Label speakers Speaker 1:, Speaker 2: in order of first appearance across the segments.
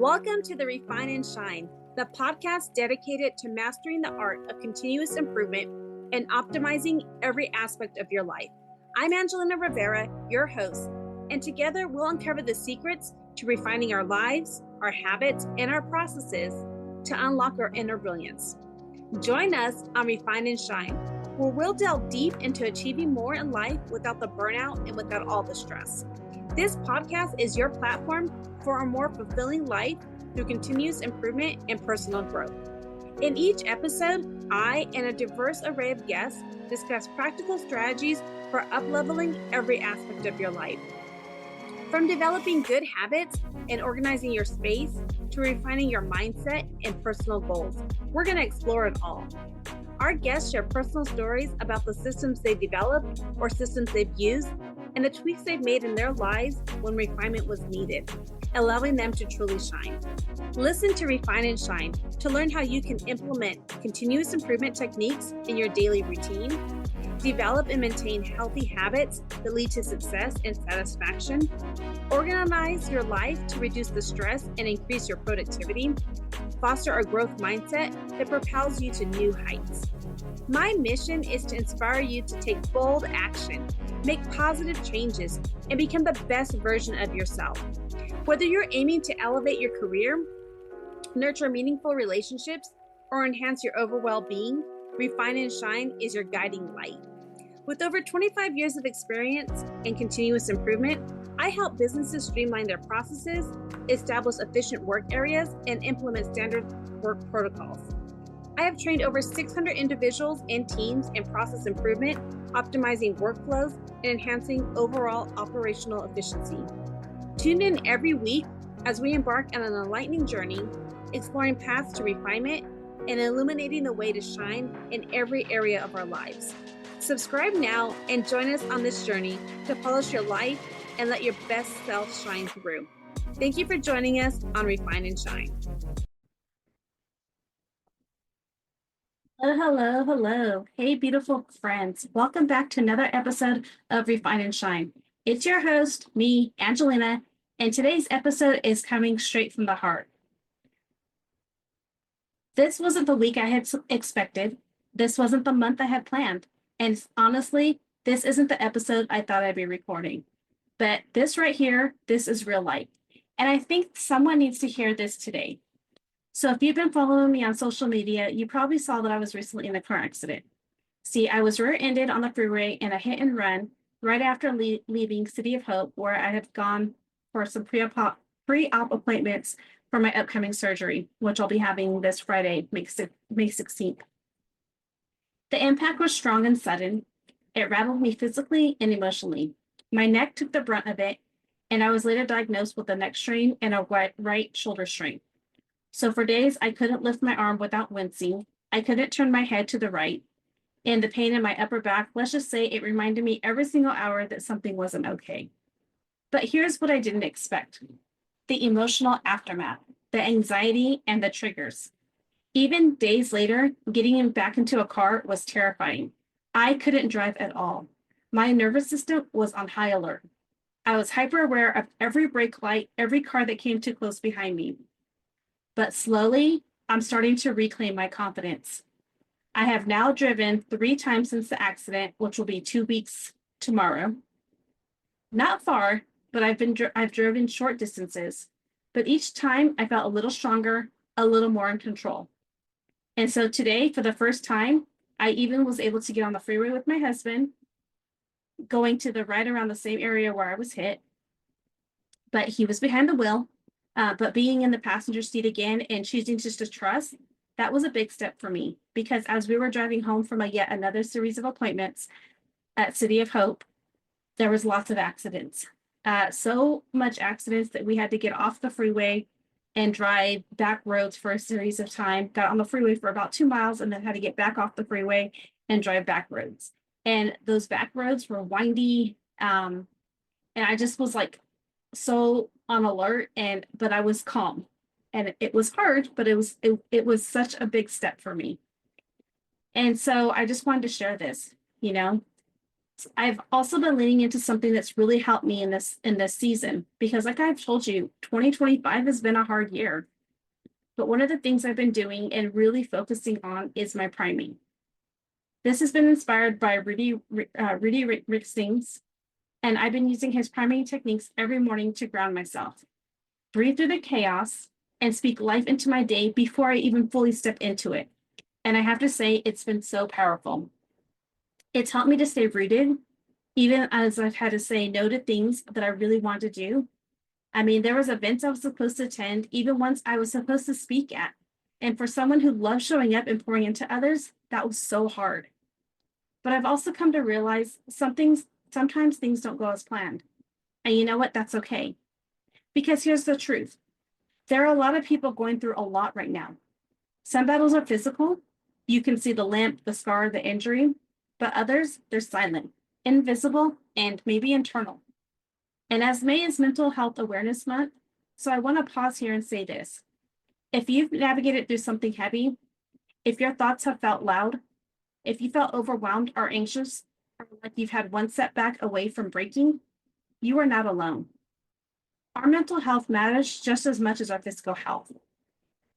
Speaker 1: Welcome to the Refine and Shine, the podcast dedicated to mastering the art of continuous improvement and optimizing every aspect of your life. I'm Angelina Rivera, your host, and together we'll uncover the secrets to refining our lives, our habits, and our processes to unlock our inner brilliance. Join us on Refine and Shine, where we'll delve deep into achieving more in life without the burnout and without all the stress. This podcast is your platform for a more fulfilling life through continuous improvement and personal growth. In each episode, I and a diverse array of guests discuss practical strategies for up-leveling every aspect of your life. From developing good habits and organizing your space to refining your mindset and personal goals, we're going to explore it all. Our guests share personal stories about the systems they've developed or systems they've used and the tweaks they've made in their lives when refinement was needed, allowing them to truly shine. Listen to Refine and Shine to learn how you can implement continuous improvement techniques in your daily routine, develop and maintain healthy habits that lead to success and satisfaction, organize your life to reduce the stress and increase your productivity, foster a growth mindset that propels you to new heights. My mission is to inspire you to take bold action, make positive changes, and become the best version of yourself. Whether you're aiming to elevate your career, nurture meaningful relationships, or enhance your overall well-being, Refine and Shine is your guiding light. With over 25 years of experience in continuous improvement, I help businesses streamline their processes, establish efficient work areas, and implement standard work protocols. I have trained over 600 individuals and teams in process improvement, optimizing workflows, and enhancing overall operational efficiency. Tune in every week as we embark on an enlightening journey, exploring paths to refinement and illuminating the way to shine in every area of our lives. Subscribe now and join us on this journey to polish your life and let your best self shine through. Thank you for joining us on Refine and Shine. Hello. Hey, beautiful friends. Welcome back to another episode of Refine and Shine. It's your host, me, Angelina, and today's episode is coming straight from the heart. This wasn't the week I had expected. This wasn't the month I had planned. And honestly, this isn't the episode I thought I'd be recording. But this right here, this is real life. And I think someone needs to hear this today. So if you've been following me on social media, you probably saw that I was recently in a car accident. See, I was rear-ended on the freeway in a hit and run right after leaving City of Hope, where I had gone for some pre-op appointments for my upcoming surgery, which I'll be having this Friday, May 16th. The impact was strong and sudden. It rattled me physically and emotionally. My neck took the brunt of it, and I was later diagnosed with a neck strain and a right shoulder strain. So for days, I couldn't lift my arm without wincing. I couldn't turn my head to the right. And the pain in my upper back, let's just say it reminded me every single hour that something wasn't okay. But here's what I didn't expect: the emotional aftermath, the anxiety, and the triggers. Even days later, getting back into a car was terrifying. I couldn't drive at all. My nervous system was on high alert. I was hyper aware of every brake light, every car that came too close behind me. But slowly, I'm starting to reclaim my confidence. I have now driven 3 times since the accident, which will be 2 weeks tomorrow. Not far, but I've driven short distances. But each time I felt a little stronger, a little more in control. And so today, for the first time, I even was able to get on the freeway with my husband, going to the right around the same area where I was hit. But he was behind the wheel. But being in the passenger seat again and choosing just to trust, that was a big step for me, because as we were driving home from yet another series of appointments at City of Hope, there was lots of accidents. So much accidents that we had to get off the freeway and drive back roads for a series of time, got on the freeway for about 2 miles and then had to get back off the freeway and drive back roads. And those back roads were windy. And I just was like so on alert, but I was calm, and it was hard, but it was such a big step for me. And so I just wanted to share this, I've also been leaning into something that's really helped me in this season, because like I've told you, 2025 has been a hard year. But one of the things I've been doing and really focusing on is my priming. This has been inspired by Rudy Rixings, and I've been using his priming techniques every morning to ground myself, breathe through the chaos, and speak life into my day before I even fully step into it. And I have to say, it's been so powerful. It's helped me to stay rooted, even as I've had to say no to things that I really want to do. I mean, there was events I was supposed to attend, even ones I was supposed to speak at. And for someone who loves showing up and pouring into others, that was so hard. But I've also come to realize sometimes things don't go as planned. And you know what? That's okay. Because here's the truth. There are a lot of people going through a lot right now. Some battles are physical. You can see the limp, the scar, the injury. But others, they're silent, invisible, and maybe internal. And as May is Mental Health Awareness Month, so I want to pause here and say this. If you've navigated through something heavy, if your thoughts have felt loud, if you felt overwhelmed or anxious, or like you've had one setback away from breaking, you are not alone. Our mental health matters just as much as our physical health.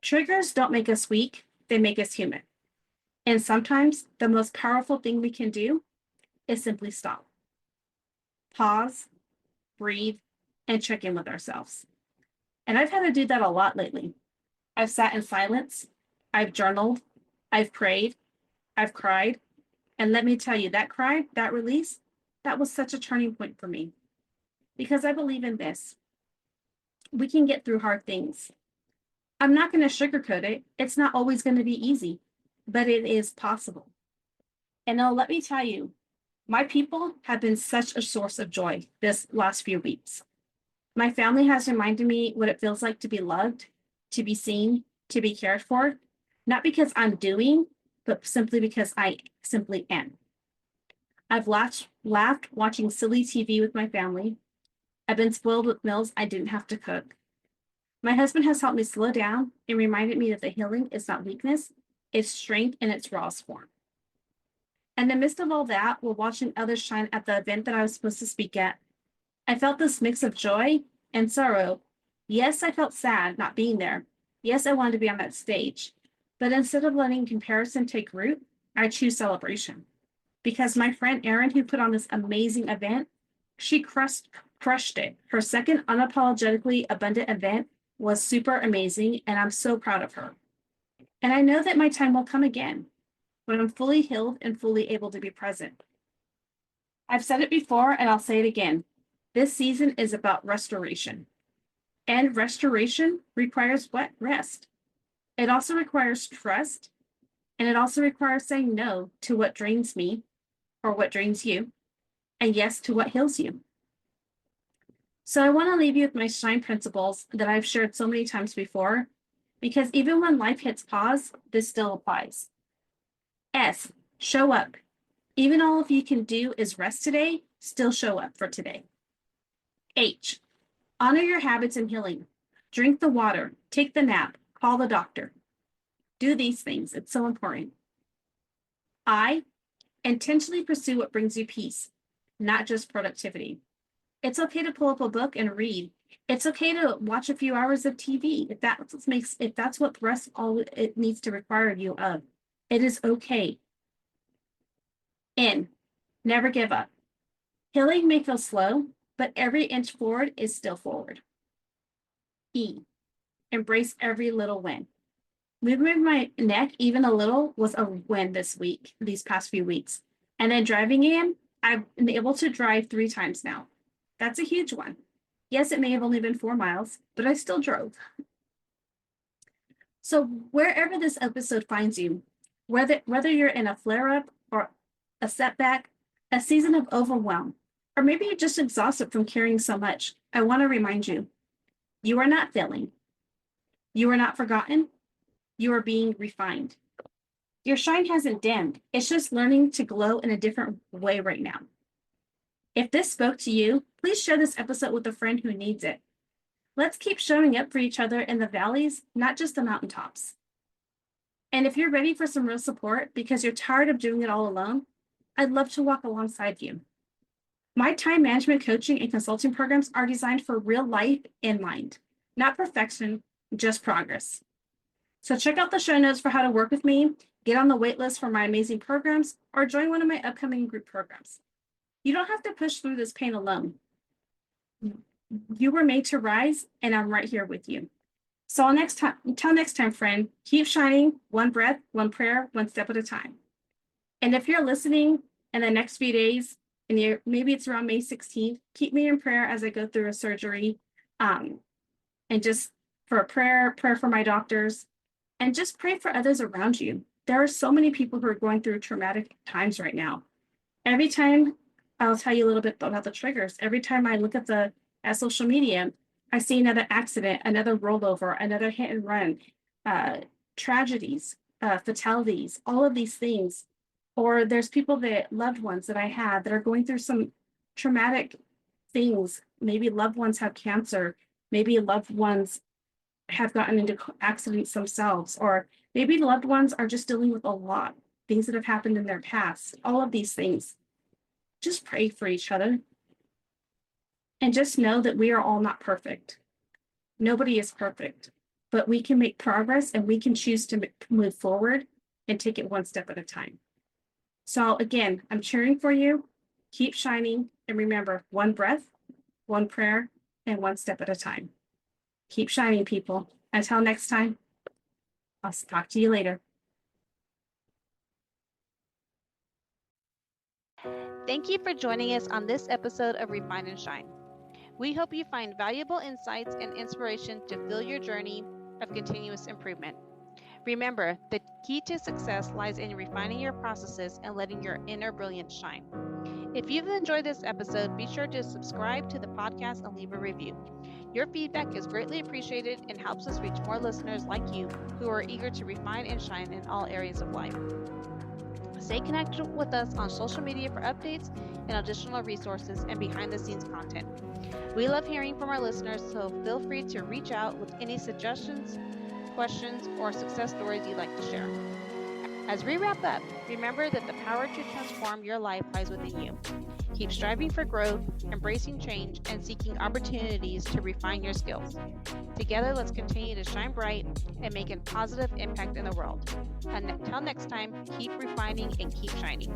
Speaker 1: Triggers don't make us weak, they make us human. And sometimes the most powerful thing we can do is simply stop, pause, breathe, and check in with ourselves. And I've had to do that a lot lately. I've sat in silence, I've journaled, I've prayed, I've cried. And let me tell you, that cry, that release, that was such a turning point for me. Because I believe in this. We can get through hard things. I'm not going to sugarcoat it. It's not always going to be easy, but it is possible. And now let me tell you, my people have been such a source of joy this last few weeks. My family has reminded me what it feels like to be loved, to be seen, to be cared for, not because I'm doing, but simply because I simply am. I've laughed watching silly TV with my family. I've been spoiled with meals I didn't have to cook. My husband has helped me slow down and reminded me that the healing is not weakness, it's strength in its rawest form. In the midst of all that, while watching others shine at the event that I was supposed to speak at, I felt this mix of joy and sorrow. Yes, I felt sad not being there. Yes, I wanted to be on that stage. But instead of letting comparison take root, I choose celebration. Because my friend Erin, who put on this amazing event, she crushed it. Her second unapologetically abundant event was super amazing, and I'm so proud of her. And I know that my time will come again, when I'm fully healed and fully able to be present. I've said it before, and I'll say it again. This season is about restoration. And restoration requires what? Rest. It also requires trust, and it also requires saying no to what drains me or what drains you, and yes to what heals you. So I want to leave you with my shine principles that I've shared so many times before, because even when life hits pause, this still applies. S, show up. Even all you can do is rest today, still show up for today. H, honor your habits and healing. Drink the water, take the nap, call the doctor. Do these things, it's so important. I, intentionally pursue what brings you peace, not just productivity. It's okay to pull up a book and read. It's okay to watch a few hours of TV if that's what rest all it needs to require you of. It is okay. N, never give up. Healing may feel slow, but every inch forward is still forward. E, embrace every little win. Moving my neck even a little was a win these past few weeks. And then driving in, I've been able to drive 3 times now. That's a huge one. Yes, it may have only been 4 miles, but I still drove. So wherever this episode finds you, whether you're in a flare-up or a setback, a season of overwhelm, or maybe you're just exhausted from carrying so much, I want to remind you, you are not failing. You are not forgotten. You are being refined. Your shine hasn't dimmed. It's just learning to glow in a different way right now. If this spoke to you, please share this episode with a friend who needs it. Let's keep showing up for each other in the valleys, not just the mountaintops. And if you're ready for some real support because you're tired of doing it all alone, I'd love to walk alongside you. My time management coaching and consulting programs are designed for real life in mind, not perfection, just progress. So check out the show notes for how to work with me, get on the wait list for my amazing programs, or join one of my upcoming group programs. You don't have to push through this pain alone. You were made to rise, and I'm right here with you. So until next time, friend, keep shining, one breath, one prayer, one step at a time. And if you're listening in the next few days, and maybe it's around May 16th, keep me in prayer as I go through a surgery, and just for a prayer for my doctors, and just pray for others around you. There are so many people who are going through traumatic times right now. Every time, I'll tell you a little bit about the triggers. Every time I look at social media, I see another accident, another rollover, another hit and run, tragedies, fatalities, all of these things. Or there's loved ones that I had that are going through some traumatic things. Maybe loved ones have cancer. Maybe loved ones have gotten into accidents themselves. Or maybe loved ones are just dealing with a lot, things that have happened in their past. All of these things. Just pray for each other. And just know that we are all not perfect. Nobody is perfect. But we can make progress, and we can choose to move forward and take it one step at a time. So again, I'm cheering for you. Keep shining. And remember, one breath, one prayer, and one step at a time. Keep shining, people. Until next time, I'll talk to you later.
Speaker 2: Thank you for joining us on this episode of Refine and Shine. We hope you find valuable insights and inspiration to fuel your journey of continuous improvement. Remember, the key to success lies in refining your processes and letting your inner brilliance shine. If you've enjoyed this episode, be sure to subscribe to the podcast and leave a review. Your feedback is greatly appreciated and helps us reach more listeners like you who are eager to refine and shine in all areas of life. Stay connected with us on social media for updates and additional resources and behind-the-scenes content. We love hearing from our listeners, so feel free to reach out with any suggestions, questions, or success stories you'd like to share. As we wrap up, remember that the power to transform your life lies within you. Keep striving for growth, embracing change, and seeking opportunities to refine your skills. Together, let's continue to shine bright and make a positive impact in the world. Until next time, keep refining and keep shining.